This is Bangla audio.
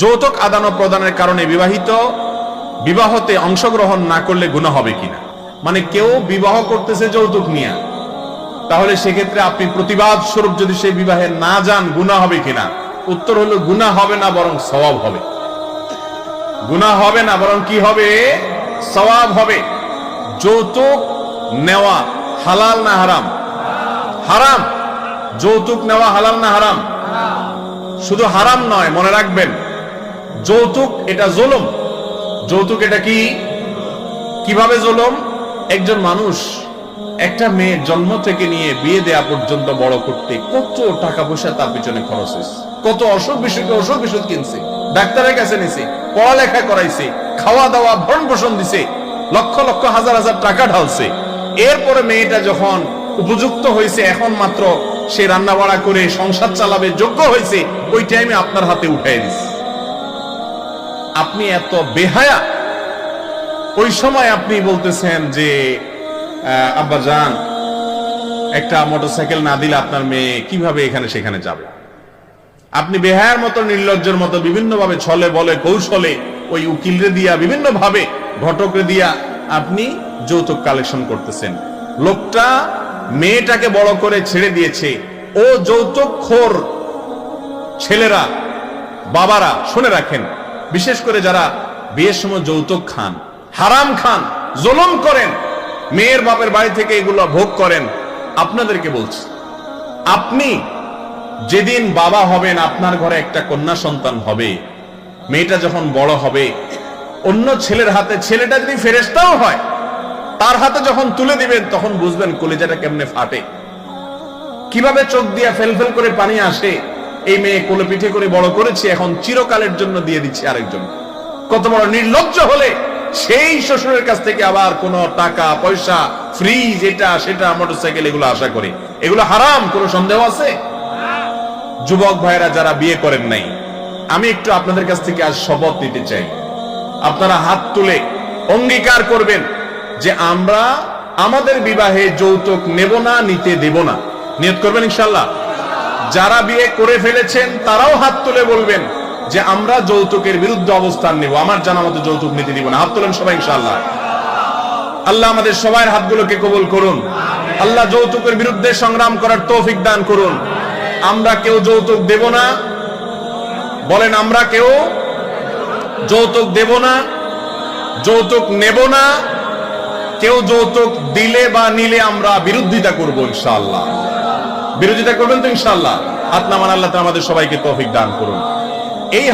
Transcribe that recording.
যৌতুক আদান ও প্রদানের কারণে বিবাহতে অংশগ্রহণ না করলে গুনাহ হবে কিনা। মানে কেউ বিবাহ করতেছে যৌতুক নিয়ে, তাহলে সেক্ষেত্রে আপনি প্রতিবাদ স্বরূপ যদি সেই বিবাহে না যান গুনাহ হবে কিনা। উত্তর হলো গুনাহ হবে না, বরং সওয়াব হবে। গুনাহ হবে না, বরং কি হবে? সওয়াব হবে। যৌতুক নেওয়া হালাল না হারাম? হারাম। যৌতুক নেওয়া হালাল না হারাম? শুধু হারাম নয়, মনে রাখবেন যৌতুক এটা জুলুম। যৌতুক এটা কি? কিভাবে জুলুম? একজন মানুষ একটা মেয়ের জন্ম থেকে নিয়ে বিয়ে দেয়া পর্যন্ত বড় করতে কত টাকা পয়সা তার পিছনে খরচ হয়েছে, কত অসুখ বিসুখ কিনছে, ডাক্তারের কাছে নিছে, পড়ালেখা করাইছে, খাওয়া দাওয়া ভরণ পোষণ দিছে, লক্ষ লক্ষ হাজার হাজার টাকা ঢালছে। এরপরে মেয়েটা যখন উপযুক্ত হয়েছে, এখন মাত্র সে রান্না বাড়া করে সংসার চালাবে যোগ্য হয়েছে, ওই টাইমে আপনার হাতে উঠাই দিছে। আপনি এত বেহায়া, ওই সময় আপনি বলতেছেন যে আব্বা জান একটা মোটরসাইকেল না দিলে আপনার মেয়ে কিভাবে এখানে সেখানে যাবে। আপনি বেহায়ার মতো, নির্লজ্জের মতো বিভিন্ন ভাবে ছলে বলে কৌশলে ওই উকিলরে দিয়া, বিভিন্ন ভাবে ঘটকরে দিয়া আপনি যৌতুক কালেকশন করতেছেন। লোকটা মেয়েটাকে বড় করে ছেড়ে দিয়েছে। ও যৌতুকখোর ছেলেরা, বাবারা শুনে রাখেন, বিশেষ করে যারা বিয়ের সময় যৌতুক খান, হারাম খান, জুলুম করেন, মেয়ের বাপের বাড়ি থেকে এগুলো ভোগ করেন, আপনাদেরকে বলছি, আপনি যেদিন বাবা হবেন, আপনার ঘরে একটা কন্যা সন্তান হবে, মেয়েটা যখন বড় হবে, অন্য ছেলের হাতে, ছেলেটা যদি ফেরেশতাও হয়, তার হাতে যখন তুলে দিবেন, তখন বুঝবেন কলিজাটা কেমনে ফাটে, কিভাবে চোখ দিয়া ফেলফেল করে পানি আসে। এই মেয়ে কোলে পিঠে করে বড় করেছি, এখন চিরকালের জন্য দিয়ে দিচ্ছি আরেকজন। কত বড় নির্লজ্জ হলে সেই শ্বশুরের কাছ থেকে আবার কোন টাকা পয়সা, ফ্রিজ, এটা সেটা, মোটরসাইকেল, এগুলো আশা করে। এগুলো হারাম, কোনো সন্দেহ আছে? যুবক ভাইরা যারা বিয়ে করেন নাই, আমি একটু আপনাদের কাছ থেকে আজ শপথ নিতে চাই। আপনারা হাত তুলে অঙ্গীকার করবেন যে আমরা আমাদের বিবাহে যৌতুক নেব না, নিতে দেব না। নিয়ত করবেন ইনশাআল্লাহ। যারা বিয়ে করে ফেলেছেন তারাও হাত তুলে বলবেন যে আমরা যৌতুকের বিরুদ্ধে অবস্থান নেব, আমার জানা মতো যৌতুক নিতে দিব না। হাত তোলেন সবাই ইনশাআল্লাহ। আল্লাহ আমাদের সবার হাতগুলোকে কবুল করুন। আল্লাহ যৌতুকের বিরুদ্ধে সংগ্রাম করার তৌফিক দান করুন। আমরা কেউ যৌতুক দেব না, বলেন আমরা কেউ যৌতুক দেব না, যৌতুক নেব না। কেউ যৌতুক দিলে বা নিলে আমরা বিরোধিতা করব ইনশাআল্লাহ। বিরোধিতা করবেন তো ইনশাআল্লাহ? হাত নামান। আল্লাহ আমাদের সবাইকে তৌফিক দান করুন। এই